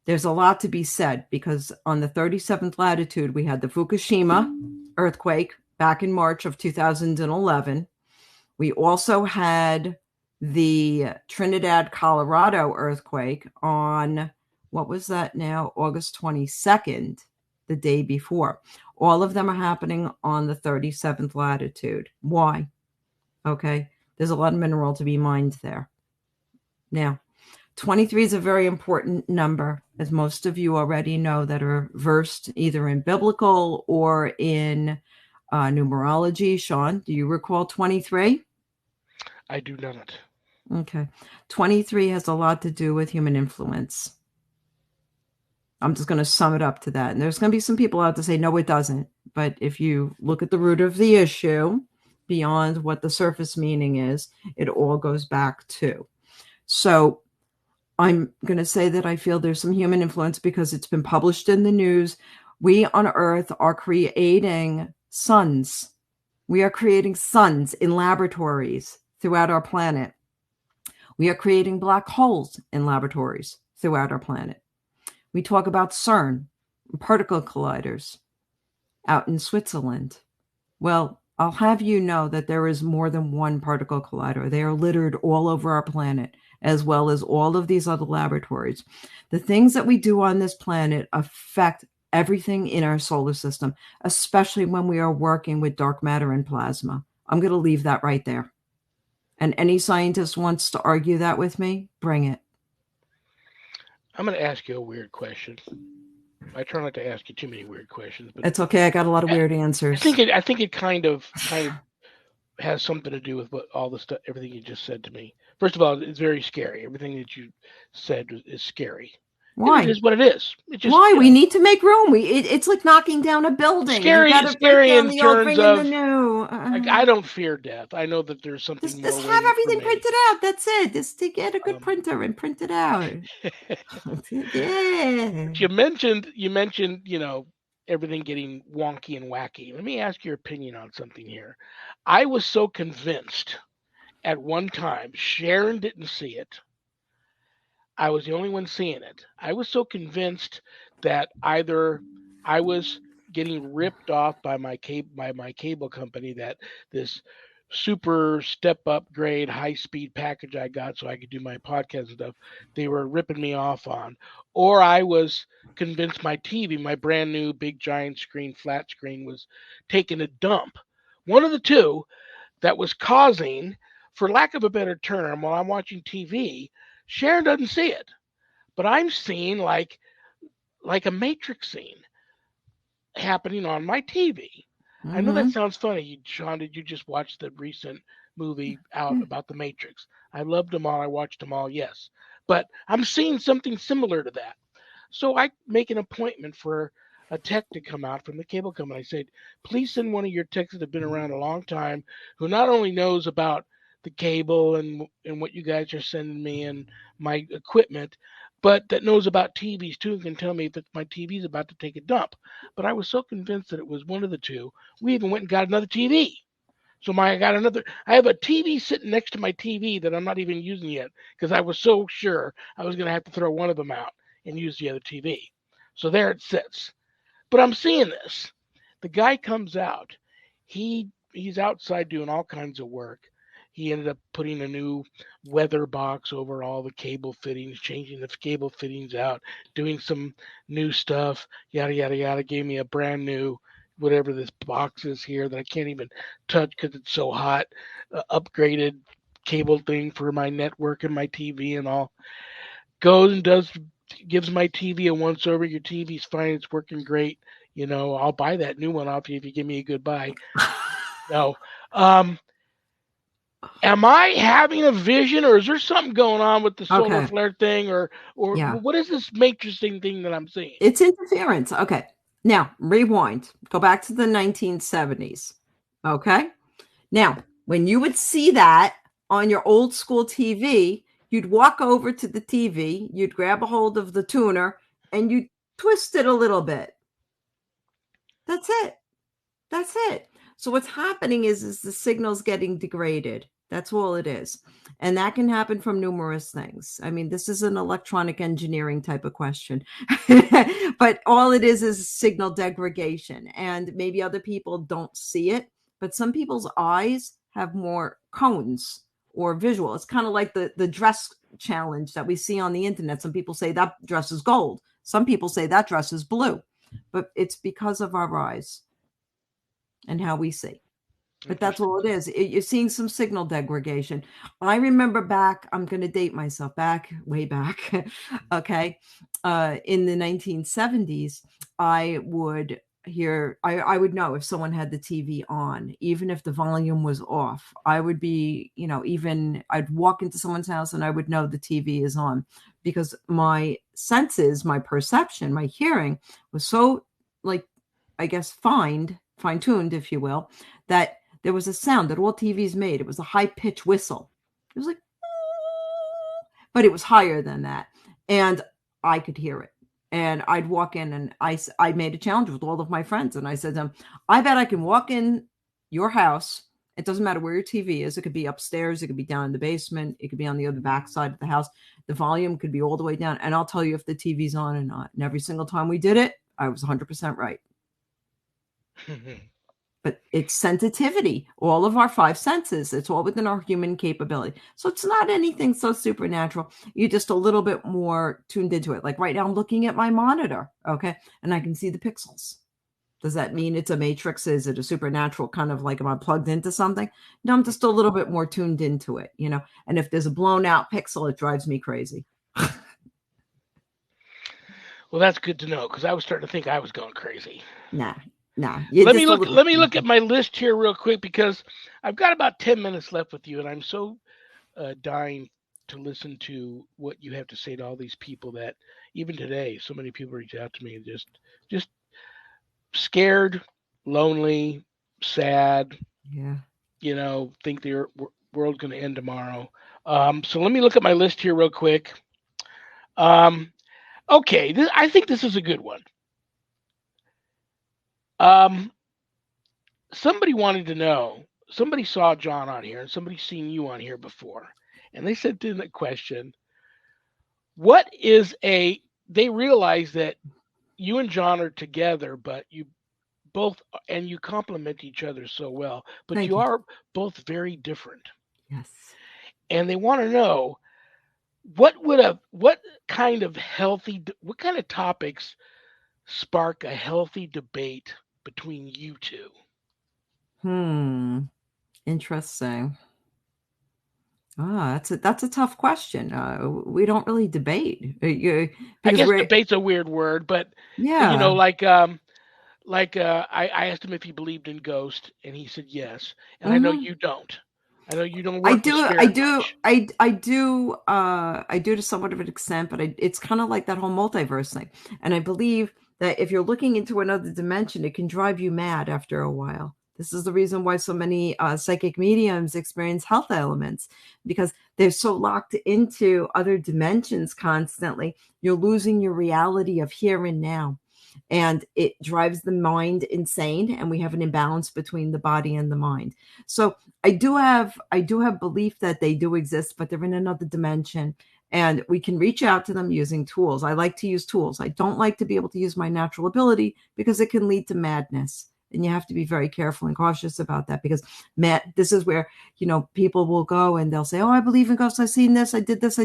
there's a lot to be said, because on the 37th latitude, we had the Fukushima earthquake back in March of 2011. We also had the Trinidad, Colorado earthquake on, what was that now? August 22nd. the day before. All of them are happening on the 37th latitude. Why? Okay. There's a lot of mineral to be mined there. Now, 23 is a very important number, as most of you already know that are versed either in biblical or in numerology. Shawn, do you recall 23? I do not. Okay. 23 has a lot to do with human influence. I'm just going to sum it up to that. And there's going to be some people out to say, no, it doesn't. But if you look at the root of the issue, beyond what the surface meaning is, it all goes back to. So I'm going to say that I feel there's some human influence because it's been published in the news. We on Earth are creating suns. We are creating suns in laboratories throughout our planet. We are creating black holes in laboratories throughout our planet. We talk about CERN, particle colliders out in Switzerland. Well, I'll have you know that there is more than one particle collider. They are littered all over our planet, as well as all of these other laboratories. The things that we do on this planet affect everything in our solar system, especially when we are working with dark matter and plasma. I'm going to leave that right there. And any scientist wants to argue that with me, bring it. I'm going to ask you a weird question. I try not to ask you too many weird questions, but it's okay. I got a lot of weird answers. I think it kind of has something to do with what all the stuff, everything you just said to me. First of all, it's very scary. Everything that you said is scary. Why? It is what it is. Why? We need to make room. It's like knocking down a building. Scary in terms of. New. Like, I don't fear death. I know that there's something more. Just have everything printed out. That's it. Just to get a good printer and print it out. Yeah. You mentioned, everything getting wonky and wacky. Let me ask your opinion on something here. I was so convinced at one time, Sharon didn't see it. I was the only one seeing it. I was so convinced that either I was getting ripped off by my cable company, that this super step upgrade high speed package I got so I could do my podcast and stuff, they were ripping me off on, or I was convinced my TV, my brand new big giant screen, flat screen, was taking a dump. One of the two that was causing, for lack of a better term, while I'm watching TV, Sharon doesn't see it, but I'm seeing like a Matrix scene happening on my TV. I know that sounds funny. Shawn, did you just watch the recent movie out about the Matrix? I loved them all. I watched them all, yes. But I'm seeing something similar to that. So I make an appointment for a tech to come out from the cable company. I said, please send one of your techs that have been around a long time, who not only knows about the cable and what you guys are sending me and my equipment, but that knows about TVs too and can tell me if my TV's about to take a dump. But I was so convinced that it was one of the two. We even went and got another TV. So I have a TV sitting next to my TV that I'm not even using yet because I was so sure I was going to have to throw one of them out and use the other TV. So there it sits. But I'm seeing this. The guy comes out. He's outside doing all kinds of work. He ended up putting a new weather box over all the cable fittings, changing the cable fittings out, doing some new stuff, yada, yada, yada. Gave me a brand new, whatever this box is here that I can't even touch because it's so hot, upgraded cable thing for my network and my TV and all. Goes and gives my TV a once over. Your TV's fine. It's working great. I'll buy that new one off you if you give me a good buy. No. Am I having a vision, or is there something going on with the solar flare thing, or what is this matrix thing that I'm seeing? It's interference. Okay. Now, rewind. Go back to the 1970s. Okay. Now, when you would see that on your old school TV, you'd walk over to the TV, you'd grab a hold of the tuner, and you'd twist it a little bit. That's it. That's it. So what's happening is the signal's getting degraded. That's all it is. And that can happen from numerous things. I mean, this is an electronic engineering type of question. But all it is signal degradation. And maybe other people don't see it, but some people's eyes have more cones or visual. It's kind of like the dress challenge that we see on the internet. Some people say that dress is gold. Some people say that dress is blue. but it's because of our eyes and how we see. But that's all it is. You're seeing some signal degradation. I remember back, I'm going to date myself back, way back, okay, in the 1970s, I would hear, I would know if someone had the TV on, even if the volume was off. I would be, even I'd walk into someone's house and I would know the TV is on, because my senses, my perception, my hearing was so, like, I guess, fine-tuned, if you will, that there was a sound that all TVs made. It was a high-pitched whistle. It was like, but it was higher than that. And I could hear it. And I'd walk in, and I made a challenge with all of my friends. And I said to them, I bet I can walk in your house. It doesn't matter where your TV is. It could be upstairs. It could be down in the basement. It could be on the other back side of the house. The volume could be all the way down. And I'll tell you if the TV's on or not. And every single time we did it, I was 100% right. But it's sensitivity, all of our five senses. It's all within our human capability. So it's not anything so supernatural. You're just a little bit more tuned into it. Like right now, I'm looking at my monitor, okay? And I can see the pixels. Does that mean it's a matrix? Is it a supernatural kind of like, am I plugged into something? No, I'm just a little bit more tuned into it, And if there's a blown out pixel, it drives me crazy. Well, that's good to know, because I was starting to think I was going crazy. Nah. Let me look at my list here real quick, because I've got about 10 minutes left with you, and I'm so dying to listen to what you have to say to all these people that even today, so many people reach out to me and just scared, lonely, sad. Yeah. Think the world's going to end tomorrow. So let me look at my list here real quick. Okay, I think this is a good one. Somebody wanted to know, somebody saw John on here and somebody's seen you on here before. And they said to the question, they realize that you and John are together, but you both, and you complement each other so well, but Thank you you. are both very different. Yes. And they want to know, what kind of topics spark a healthy debate between you two? Interesting. That's a tough question. We don't really debate. I guess debate's a weird word, but yeah, I asked him if he believed in ghosts, and he said yes. And I know you don't. I know you don't work with spirit much. I do to somewhat of an extent, but it's kind of like that whole multiverse thing. And I believe that if you're looking into another dimension, it can drive you mad after a while. This is the reason why so many psychic mediums experience health ailments, because they're so locked into other dimensions constantly. You're losing your reality of here and now. And it drives the mind insane, and we have an imbalance between the body and the mind. So I do have belief that they do exist, but they're in another dimension, and we can reach out to them using tools. I like to use tools. I don't like to be able to use my natural ability, because it can lead to madness. And you have to be very careful and cautious about that, because this is where, people will go and they'll say, oh, I believe in ghosts. I've seen this. I did this.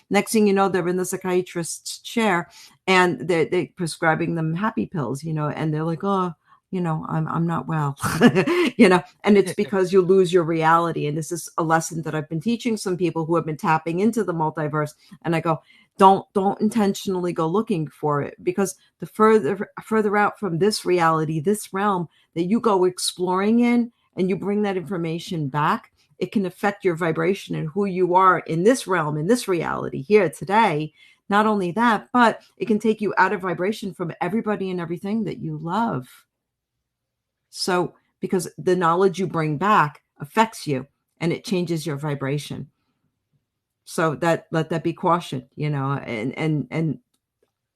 Next thing you know, they're in the psychiatrist's chair and they're prescribing them happy pills, and they're like, oh, I'm not well, and it's because you lose your reality. And this is a lesson that I've been teaching some people who have been tapping into the multiverse. And I go, don't intentionally go looking for it, because the further out from this reality, this realm that you go exploring in, and you bring that information back, it can affect your vibration and who you are in this realm, in this reality here today. Not only that, but it can take you out of vibration from everybody and everything that you love. So, because the knowledge you bring back affects you and it changes your vibration. So let that be caution, and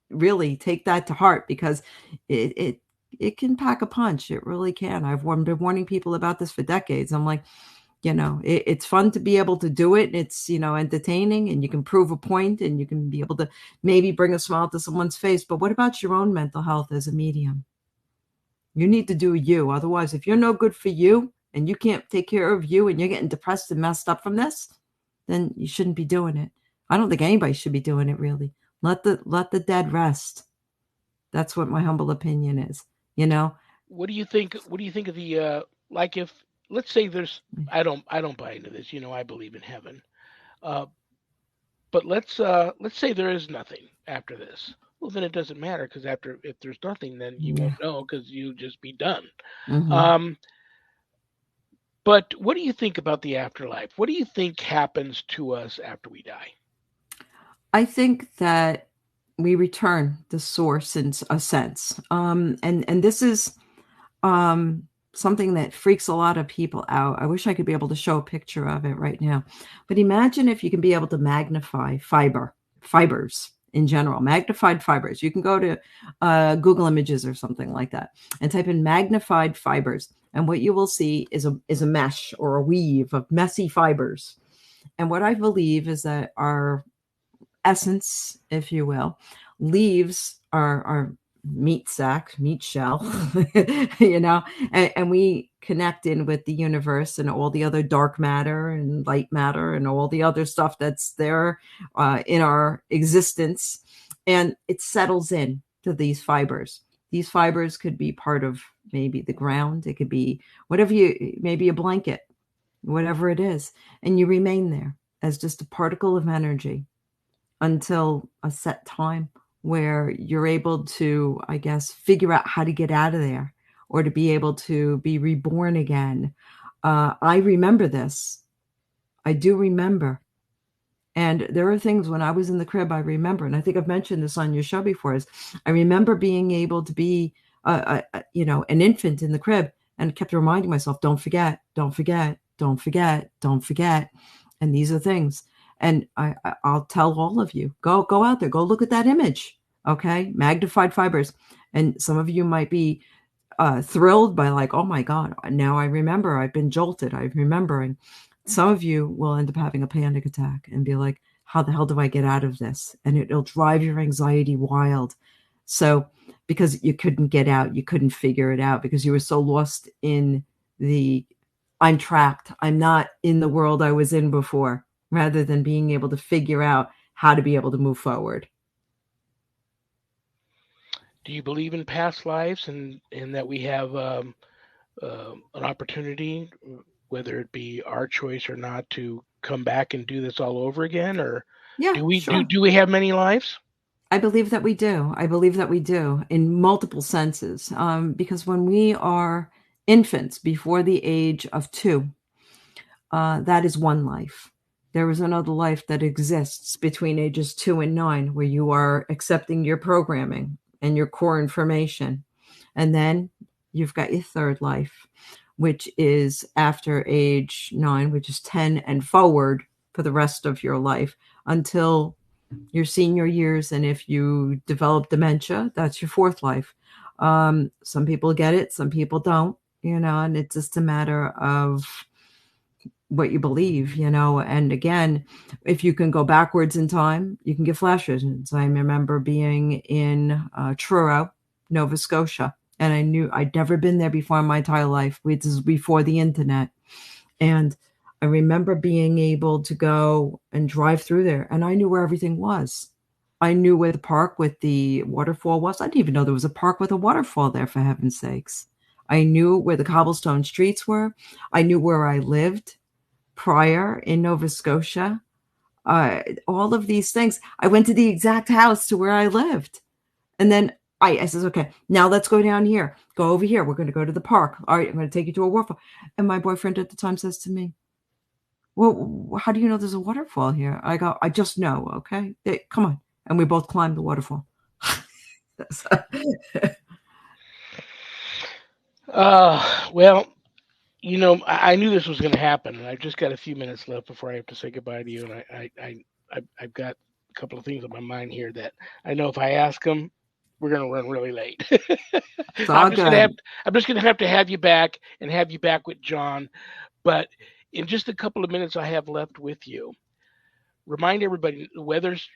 really take that to heart, because it can pack a punch. It really can. I've been warning people about this for decades. I'm like, it's fun to be able to do it. It's, entertaining, and you can prove a point, and you can be able to maybe bring a smile to someone's face. But what about your own mental health as a medium? You need to do you. Otherwise, if you're no good for you and you can't take care of you, and you're getting depressed and messed up from this, then you shouldn't be doing it. I don't think anybody should be doing it, really. Let the dead rest. That's what my humble opinion is. You know, What do you think? What do you think of the like if let's say there's I don't buy into this. I believe in heaven. Uh, but let's say there is nothing after this. Well, then it doesn't matter because after if there's nothing, then you yeah. won't know because you just be done. Hmm. Um, but what do you think about the afterlife? What do you think happens to us after we die? I think that we return the source in a sense. And this is um, something that freaks a lot of people out. I wish I could be able to show a picture of it right now. But imagine if you can be able to magnify fibers in general, magnified fibers. You can go to Google Images or something like that and type in magnified fibers. And what you will see is a mesh or a weave of messy fibers. And what I believe is that our essence, if you will, leaves our meat shell, and we connect in with the universe and all the other dark matter and light matter and all the other stuff that's there in our existence. And it settles in to these fibers. These fibers could be part of maybe the ground. It could be maybe a blanket, whatever it is. And you remain there as just a particle of energy until a set time where you're able to, I guess, figure out how to get out of there or to be able to be reborn again. I remember this. I do remember. And there are things when I was in the crib, I remember, and I think I've mentioned this on your show before, is I remember being able to be, an infant in the crib and kept reminding myself, don't forget, don't forget, don't forget, don't forget. And these are things. And I'll tell all of you, go out there, go look at that image. Okay. Magnified fibers. And some of you might be thrilled by like, oh my God, now I remember, I've been jolted. I'm remembering. Some of you will end up having a panic attack and be like, how the hell do I get out of this? And it'll drive your anxiety wild. So, because you couldn't get out, you couldn't figure it out because you were so lost in I'm trapped. I'm not in the world I was in before, rather than being able to figure out how to be able to move forward. Do you believe in past lives and that we have an opportunity, whether it be our choice or not, to come back and do this all over again, or Yeah, do we do sure. do we have many lives? I believe that we do. I believe that we do in multiple senses. Because when we are infants before the age of 2, that is one life. There is another life that exists between ages 2 and 9 where you are accepting your programming and your core information. And then you've got your third life, which is after age 9, which is 10 and forward for the rest of your life until your senior years. And if you develop dementia, that's your fourth life. Some people get it, some people don't, and it's just a matter of what you believe, and again, if you can go backwards in time, you can get flash visions. I remember being in Truro, Nova Scotia, and I knew I'd never been there before in my entire life. This is before the internet. And I remember being able to go and drive through there, and I knew where everything was. I knew where the park with the waterfall was. I didn't even know there was a park with a waterfall there, for heaven's sakes. I knew where the cobblestone streets were. I knew where I lived prior in Nova Scotia. All of these things. I went to the exact house to where I lived. And then I says, okay, now let's go down here. Go over here. We're going to go to the park. All right, I'm going to take you to a waterfall. And my boyfriend at the time says to me, well, how do you know there's a waterfall here? I go, I just know, okay? Come on. And we both climbed the waterfall. Well, I knew this was going to happen, and I've just got a few minutes left before I have to say goodbye to you. And I've got a couple of things on my mind here that I know if I ask them, we're going to run really late. It's all good. I'm just going to have you back and have you back with John. But in just a couple of minutes I have left with you, remind everybody the weather's,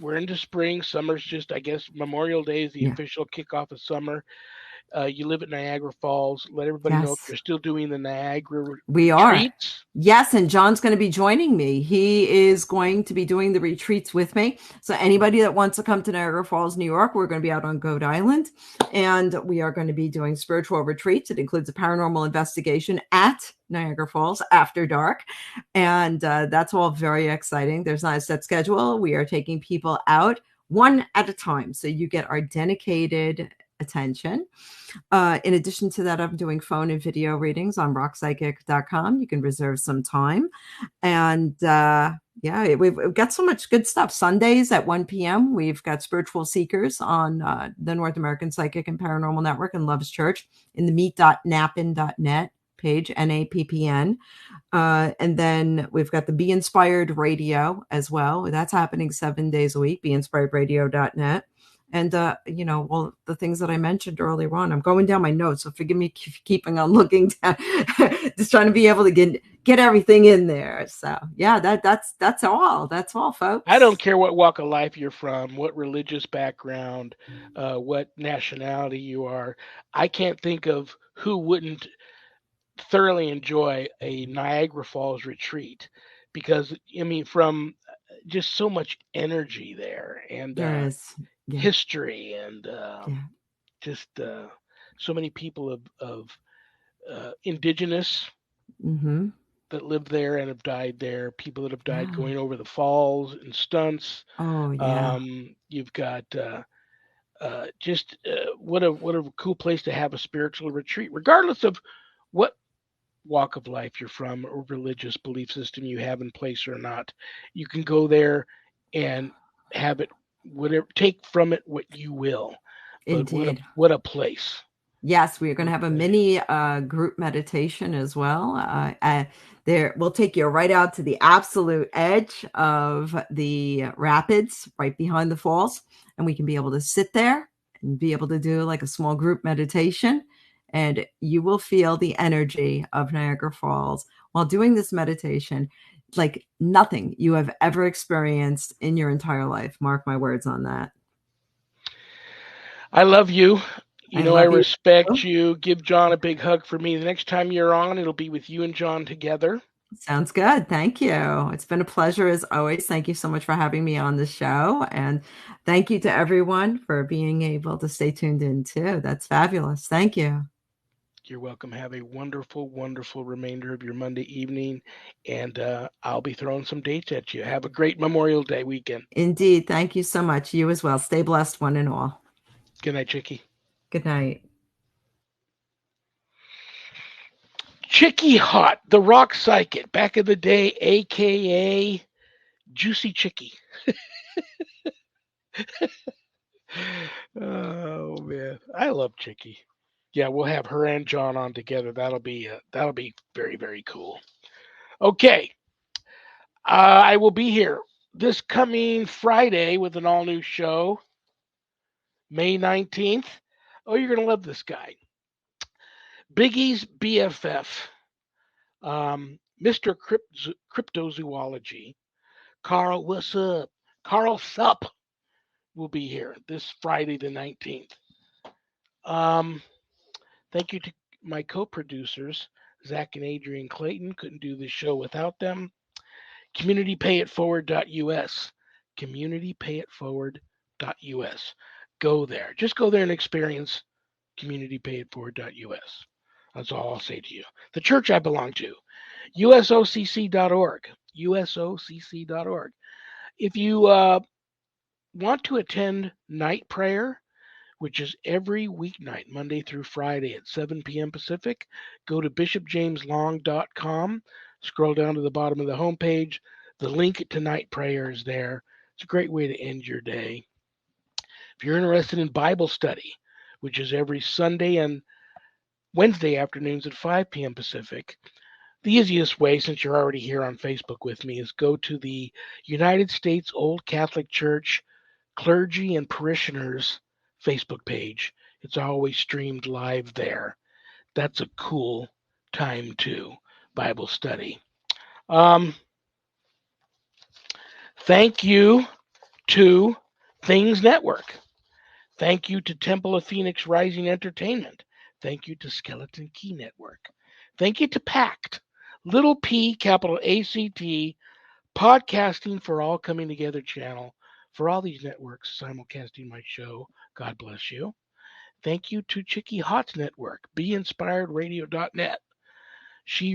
we're into spring. Summer's just, I guess, Memorial Day is the Yeah. official kickoff of summer. You live at Niagara Falls. Let everybody know if Yes. you're still doing the Niagara We are. retreats. Yes, and John's going to be joining me. He is going to be doing the retreats with me. So anybody that wants to come to Niagara Falls, New York, we're going to be out on Goat Island, and we are going to be doing spiritual retreats. It includes a paranormal investigation at Niagara Falls after dark, and that's all very exciting. There's not a set schedule. We are taking people out one at a time, so you get our dedicated attention. In addition to that, I'm doing phone and video readings on rockpsychic.com. You can reserve some time. And yeah, we've got so much good stuff. Sundays at 1 p.m., we've got Spiritual Seekers on the North American Psychic and Paranormal Network and Love's Church in the meet.nappin.net page, NAPPN. And then we've got the Be Inspired Radio as well. That's happening 7 days a week, beinspiredradio.net. And, well, the things that I mentioned earlier on, I'm going down my notes, so forgive me keeping on looking down, just trying to be able to get everything in there. So, yeah, that's all. That's all, folks. I don't care what walk of life you're from, what religious background, what nationality you are. I can't think of who wouldn't thoroughly enjoy a Niagara Falls retreat because, I mean, from just so much energy there and There is. Yeah. history and Yeah. just so many people of indigenous Mm-hmm. that live there and have died there, people that have died going over the falls and stunts. Oh, yeah. You've got just what a cool place to have a spiritual retreat, regardless of what walk of life you're from or religious belief system you have in place or not. You can go there and have it, whatever, take from it what you will. But Indeed. what a place. Yes, we are going to have a mini group meditation as well. There, we'll take you right out to the absolute edge of the rapids, right behind the falls, and we can be able to sit there and be able to do like a small group meditation, and you will feel the energy of Niagara Falls while doing this meditation, like nothing you have ever experienced in your entire life. Mark my words on that. I love you. I respect too. you. Give John a big hug for me. The next time you're on, it'll be with you and John together. Sounds good. Thank you. It's been a pleasure as always. Thank you so much for having me on the show. And thank you to everyone for being able to stay tuned in too. That's fabulous. Thank you. You're welcome. Have a wonderful, wonderful remainder of your Monday evening. And I'll be throwing some dates at you. Have a great Memorial Day weekend. Indeed. Thank you so much. You as well. Stay blessed, one and all. Good night, Chicky. Good night. Chicky Hot, the rock psychic, back in the day, a.k.a. Juicy Chicky. Oh, man. I love Chicky. Yeah, we'll have her and John on together. That'll be very, very cool. Okay. I will be here this coming Friday with an all-new show, May 19th. Oh, you're going to love this guy. Biggie's BFF, Mr. Cryptozoology, Carl, what's up? Carl Sup will be here this Friday the 19th. Thank you to my co-producers, Zach and Adrian Clayton. Couldn't do this show without them. CommunityPayItForward.us. CommunityPayItForward.us. Go there. Just go there and experience CommunityPayItForward.us. That's all I'll say to you. The church I belong to, usocc.org. usocc.org. If you want to attend night prayer, which is every weeknight, Monday through Friday at 7 p.m. Pacific, go to bishopjameslong.com. Scroll down to the bottom of the homepage. The link to night prayer is there. It's a great way to end your day. If you're interested in Bible study, which is every Sunday and Wednesday afternoons at 5 p.m. Pacific, the easiest way, since you're already here on Facebook with me, is go to the United States Old Catholic Church Clergy and Parishioners Facebook page. It's always streamed live there. That's a cool time to Bible study. Thank you to Things Network. Thank you to Temple of Phoenix Rising Entertainment. Thank you to Skeleton Key Network. Thank you to PACT, little p, capital ACT, Podcasting for All Coming Together channel, for all these networks simulcasting my show. God bless you. Thank you to Chicky Hot's network, BeInspiredRadio.net. She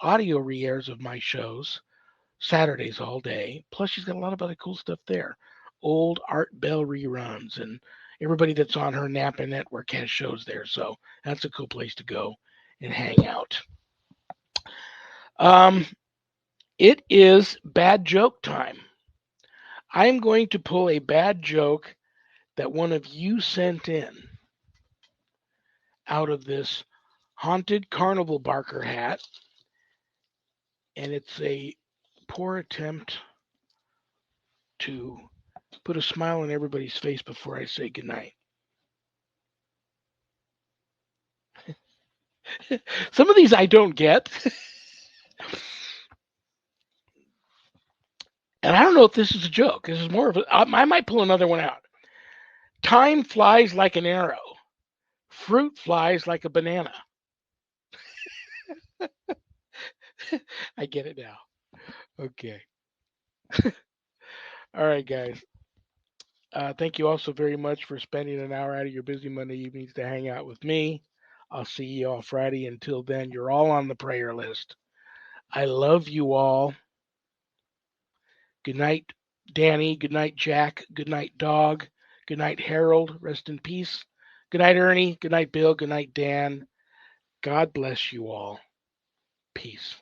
audio re-airs of my shows Saturdays all day. Plus, she's got a lot of other cool stuff there. Old Art Bell reruns, and everybody that's on her Napa network has shows there. So that's a cool place to go and hang out. It is bad joke time. I'm going to pull a bad joke that one of you sent in out of this haunted carnival barker hat. And it's a poor attempt to put a smile on everybody's face before I say goodnight. Some of these I don't get. And I don't know if this is a joke. This is more of a, I might pull another one out. Time flies like an arrow. Fruit flies like a banana. I get it now. Okay. All right, guys. Thank you all so very much for spending an hour out of your busy Monday evenings to hang out with me. I'll see you all Friday. Until then, you're all on the prayer list. I love you all. Good night, Danny. Good night, Jack. Good night, Dog. Good night, Harold. Rest in peace. Good night, Ernie. Good night, Bill. Good night, Dan. God bless you all. Peace.